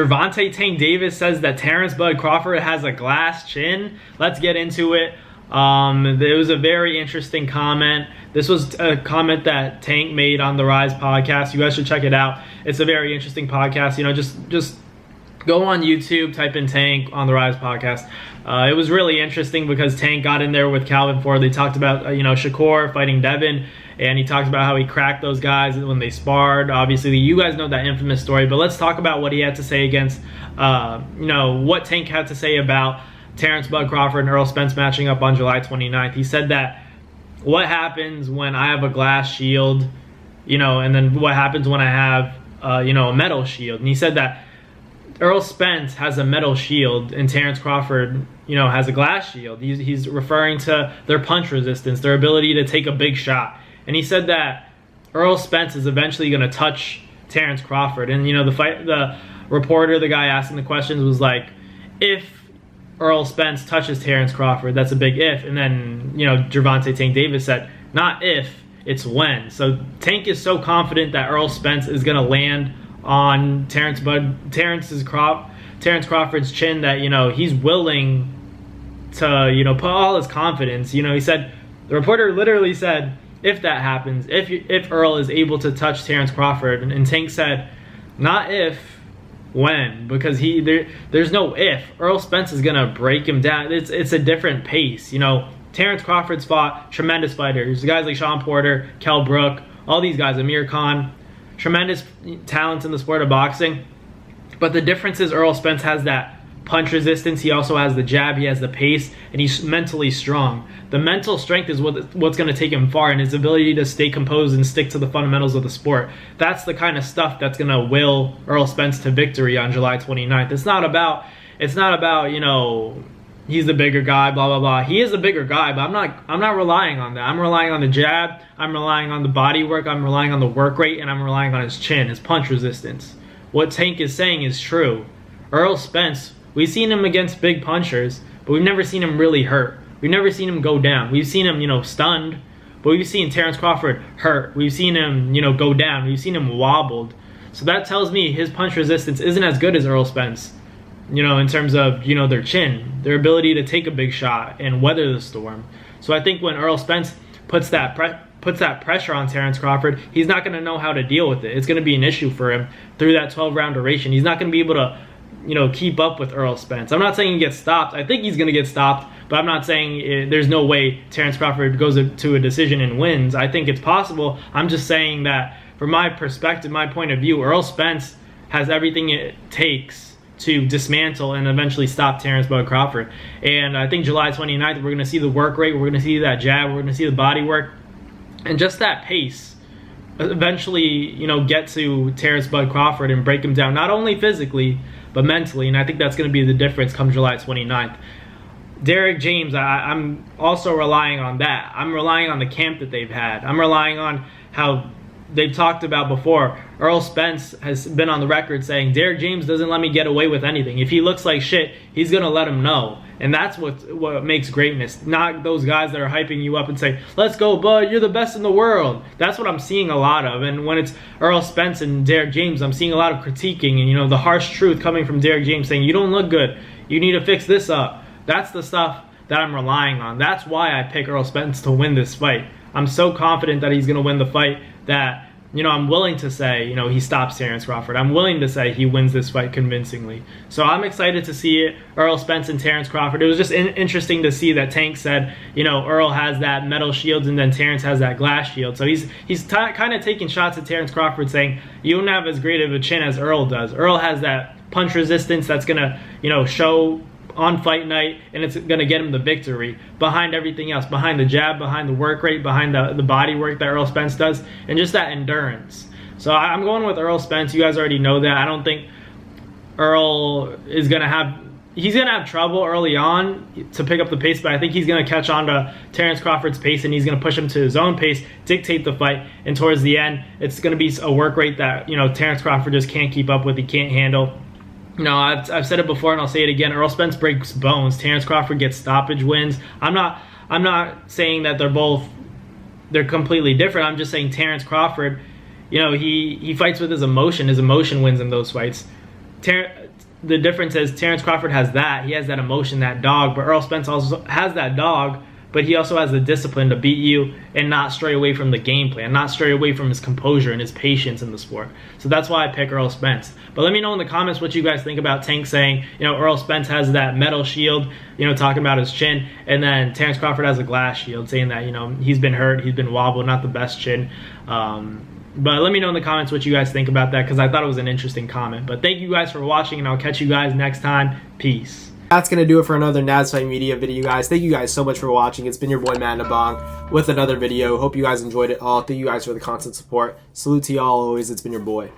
Gervonta Tank Davis says that Terence Bud Crawford has a glass chin. Let's get into it. It was a very interesting comment. This was a comment that Tank made on the Rise podcast. You guys should check it out. It's a very interesting podcast. You know, just go on YouTube, type in Tank on the Rise podcast. It was really interesting because Tank got in there with Calvin Ford. They talked about Shakur fighting Devin, and he talked about how he cracked those guys when they sparred. Obviously, you guys know that infamous story, but let's talk about what he had to say against, what Tank had to say about Terence Bud Crawford and Errol Spence matching up on July 29th. He said that what happens when I have a glass shield, and then what happens when I have, a metal shield. And he said that Errol Spence has a metal shield and Terence Crawford, has a glass shield. He's referring to their punch resistance, their ability to take a big shot. And he said that Errol Spence is eventually going to touch Terence Crawford. And, the reporter, the guy asking the questions, was like, if Errol Spence touches Terence Crawford, that's a big if. And then, Gervonta Tank Davis said, not if, it's when. So Tank is so confident that Errol Spence is going to land on Terence Crawford's chin that, he's willing to, put all his confidence. He said, the reporter literally said, if that happens, if Earl is able to touch Terence Crawford, and Tank said, not if, when, because there's no if. Errol Spence is gonna break him down. It's a different pace. Terence Crawford's fought tremendous fighters, guys like Sean Porter, Kell Brook, all these guys, Amir Khan, tremendous talents in the sport of boxing. But the difference is Errol Spence has that punch resistance. He also has the jab, he has the pace, and he's mentally strong. The mental strength is what's going to take him far, and his ability to stay composed and stick to the fundamentals of the sport. That's the kind of stuff that's going to will Errol Spence to victory on July 29th. It's not about he's the bigger guy, blah blah blah. He is the bigger guy, but I'm not relying on that. I'm relying on the jab, I'm relying on the body work, I'm relying on the work rate, and I'm relying on his chin, his punch resistance. What Tank is saying is true. Errol Spence, we've seen him against big punchers, but we've never seen him really hurt. We've never seen him go down. We've seen him, stunned, but we've seen Terence Crawford hurt. We've seen him, go down. We've seen him wobbled. So that tells me his punch resistance isn't as good as Errol Spence, in terms of, their chin, their ability to take a big shot and weather the storm. So I think when Errol Spence puts that pressure on Terence Crawford, he's not going to know how to deal with it. It's going to be an issue for him through that 12-round duration. He's not going to be able to keep up with Errol Spence. I'm not saying he gets stopped. I think he's going to get stopped, but I'm not saying there's no way Terence Crawford goes to a decision and wins. I think it's possible. I'm just saying that from my perspective, my point of view, Errol Spence has everything it takes to dismantle and eventually stop Terence Bud Crawford. And I think July 29th, we're going to see the work rate, we're going to see that jab, we're going to see the body work, and just that pace eventually, get to Terence Bud Crawford and break him down, not only physically, but mentally. And I think that's going to be the difference come July 29th. Derek James, I'm also relying on that. I'm relying on the camp that they've had. I'm relying on how they've talked about before. Errol Spence has been on the record saying, Derek James doesn't let me get away with anything. If he looks like shit, he's going to let him know. And that's what makes greatness. Not those guys that are hyping you up and say, let's go, bud, you're the best in the world. That's what I'm seeing a lot of. And when it's Errol Spence and Derek James, I'm seeing a lot of critiquing and, the harsh truth coming from Derek James saying, you don't look good. You need to fix this up. That's the stuff that I'm relying on. That's why I pick Errol Spence to win this fight. I'm so confident that he's going to win the fight that, I'm willing to say, he stops Terence Crawford. I'm willing to say he wins this fight convincingly. So I'm excited to see it, Errol Spence and Terence Crawford. It was just interesting to see that Tank said, Errol has that metal shield and then Terence has that glass shield. So he's kind of taking shots at Terence Crawford saying, you don't have as great of a chin as Errol does. Errol has that punch resistance that's going to, show on fight night, and it's going to get him the victory behind everything else, behind the jab, behind the work rate, behind the body work that Errol Spence does, and just that endurance. So I'm going with Errol Spence. You guys already know that. I don't think Errol is going to have trouble early on to pick up the pace, but I think he's going to catch on to Terence Crawford's pace, and he's going to push him to his own pace, dictate the fight, and towards the end, it's going to be a work rate that, Terence Crawford just can't keep up with, he can't handle. I've said it before and I'll say it again. Errol Spence breaks bones. Terence Crawford gets stoppage wins. I'm not saying that they're completely different. I'm just saying Terence Crawford, he fights with his emotion. His emotion wins him those fights. the difference is Terence Crawford has that. He has that emotion, that dog. But Errol Spence also has that dog, but he also has the discipline to beat you and not stray away from the game plan, not stray away from his composure and his patience in the sport. So that's why I pick Errol Spence. But let me know in the comments what you guys think about Tank saying, you know, Errol Spence has that metal shield, you know, talking about his chin, and then Terence Crawford has a glass shield, saying that, you know, he's been hurt, he's been wobbled, not the best chin. But let me know in the comments what you guys think about that, because I thought it was an interesting comment. But thank you guys for watching, and I'll catch you guys next time. Peace. That's going to do it for another NASFIGHT Media video, guys. Thank you guys so much for watching. It's been your boy, Matt Nabong, with another video. Hope you guys enjoyed it all. Thank you guys for the constant support. Salute to y'all always. It's been your boy.